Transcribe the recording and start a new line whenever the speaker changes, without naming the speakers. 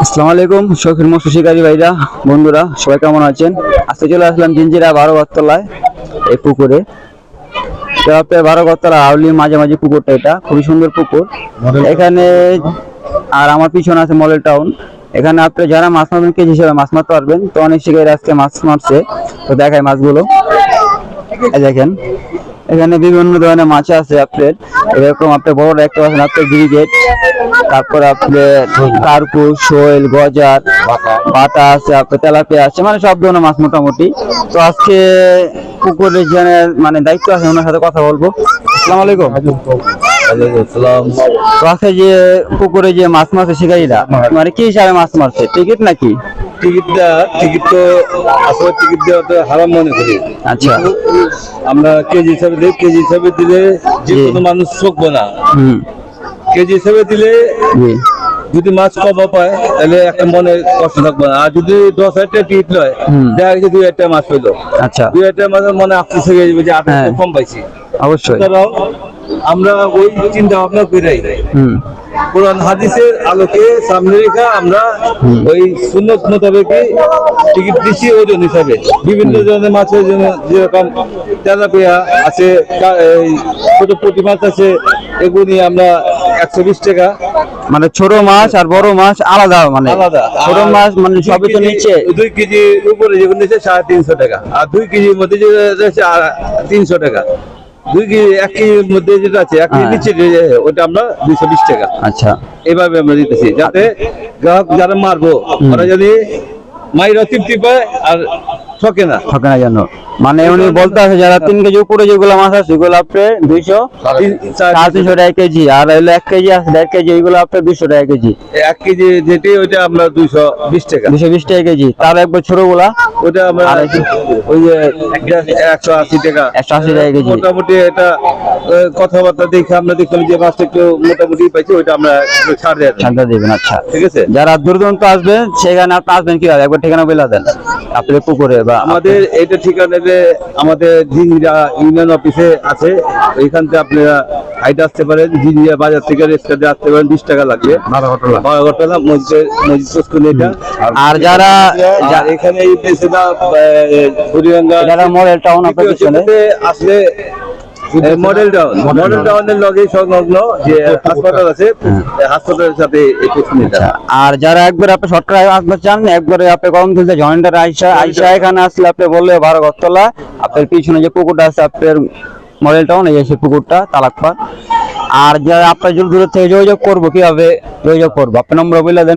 আসসালামু আলাইকুম শৌখিন মৎস্য শিকারী ভাইরা বন্ধুরা সবাই কেমন আছেন। আজকে চলে আসলাম জিঞ্জিরা 12 ঘরতলায় এই পুকুরে। তো আপনার 12 ঘরতলা আউলির মাঝামাঝি পুকুরটা, এটা খুবই সুন্দর পুকুর এখানে। আর আমার পিছনে আছে মডেল টাউন। এখানে আপনি যারা মাছ মারবেন কেজি হিসেবে মাছ মারতে পারবেন। তো অনেক শিকারী আজকে মাছ মারছে, তো দেখায় মাছগুলো। এই দেখেন এখানে বিভিন্ন ধরনের মাছ আছে আপনার। এরকম আপনার বড় একটা আছে আপনার ব্রিগেড, তারপর আপনার কার্পু, শোল, গজার, বাটা আছে, আপনার তেলাপিয়া আছে, মানে সব ধরনের মাছ মোটামুটি। তো আজকে পুকুরের মানে দায়িত্ব আছে, ওনার সাথে কথা বলবো। আসসালামু আলাইকুম। তো আজকে যে পুকুরে যে মাছ মারছে শিকারীরা, মানে কি হিসাবে মাছ মারছে, টিকিট নাকি?
টিকিট তো আসলে টিকিট দেওয়া তো হারাম মনে করি।
আচ্ছা,
আমরা কেজি হিসাবে দিই, কেজি হিসাবে দিলে যে কোনো মানুষ ঠকবো না। কেজি হিসাবে দিলে যদি মাছ কম পায় তাহলে একটা মনে কষ্ট থাকবে না। আর যদি 10,000 টাকা টিকিট লয়, দেখা গেছে 2,000 টাকা মাছ পেলো,
আচ্ছা,
2,000 টাকা মাছের মনে আফসোস হয়ে যাবে যে 8,000 কম পাইছি।
অবশ্যই
আমরা ওই চিন্তা ভাবনা করি। কোরআন হাদিসের আলোকে সামনে রেখে আমরা ওই সুন্নত মোতাবেক টিকিট দিচ্ছি ওজন হিসাবে। বিভিন্ন ধরনের মাছের জন্য যেরকম তেলাপিয়া আছে, ছোট পুঁটি মাছ আছে, এগুলো নিয়ে আমরা 120 টাকা।
মানে ছোট মাছ আর বড় মাছ আলাদা, মানে
আলাদা।
ছোট মাছ মানে সবই তো নিচে
2 কেজি উপরে যেগুলো নিচ্ছে 350 টাকা, আর 2 কেজির মধ্যে যেটা আছে 300 টাকা। 2 কেজি 1 কেজির মধ্যে যেটা আছে 1 কেজি নিচে ওটা আমরা 220 টাকা।
আচ্ছা,
এইভাবে আমরা দিতেছি যাতে গ্রাহক যারা মারবো ওরা যদি মাইরা তৃপ্তি পায় আর ঠকে না
জানো। মানে উনি বলতে আছে যারা 3 কেজি উপরে যেগুলো মাছ আছে সেগুলো আপনি 200 350 টাকা কেজি, আর হলো 1 কেজি আছে 1.5 কেজি, এগুলো আপনি 200 টাকা কেজি।
1 কেজি যেটি ওইটা আমরা 220 টাকা
220 টাকা কেজি। তার একবার ছোটগুলা
ওটা আমরা ওই যে 180 টাকা
180 টাকা কেজি।
মোটামুটি এটা কথাবার্তা দেখে আমরা দেখলাম যে মাছটা একটু মোটামুটি পাইছি, ওইটা আমরা ছাড়
দেবেন। আচ্ছা,
ঠিক আছে।
যারা দূর দূরান্ত আসবেন সেখানে আপনি আসবেন কিভাবে, একবার ঠিকানা বলে দেন আপনাদের পুকুরে বা
আমাদের এইটা ঠিকানা আমাদের জিঞ্জিরা ইউনিয়ন অফিসে আছে। ওইখান থেকে আপনারা হাইটে আসতে পারেন। জিঞ্জিরা বাজার থেকে রেস্টুরেন্টে আসতে পারেন, 20 টাকা লাগবে। 12 ঘটনা মসজিদ স্কুল এটা।
আর যারা
এখানে এই পেছনা বুড়িগঙ্গা
যারা মডেল টাউন আপনার পিছনে
আসলে মডেল টাউনের লগে সংলগ্ন যে হাসপাতাল আছে, হাসপাতালের সাথে এই পেছনেটা।
আর যারা একবার আপনি শর্টকাট আসতে চান, একবারে আপনি কম তুলতে জয়েন্টার আইসা এখানে আসলে আপনি বললে 12 ঘরতলা আপনার পিছনে যে পুকুরটা আছে আপনার মডেল টাউন, এই সেই পুকুরটা তালাকপাড়। আর যারা আপনার দূর থেকে যোগাযোগ করবো, কিভাবে যোগাযোগ করবো আপনার নম্বর বলে দেন।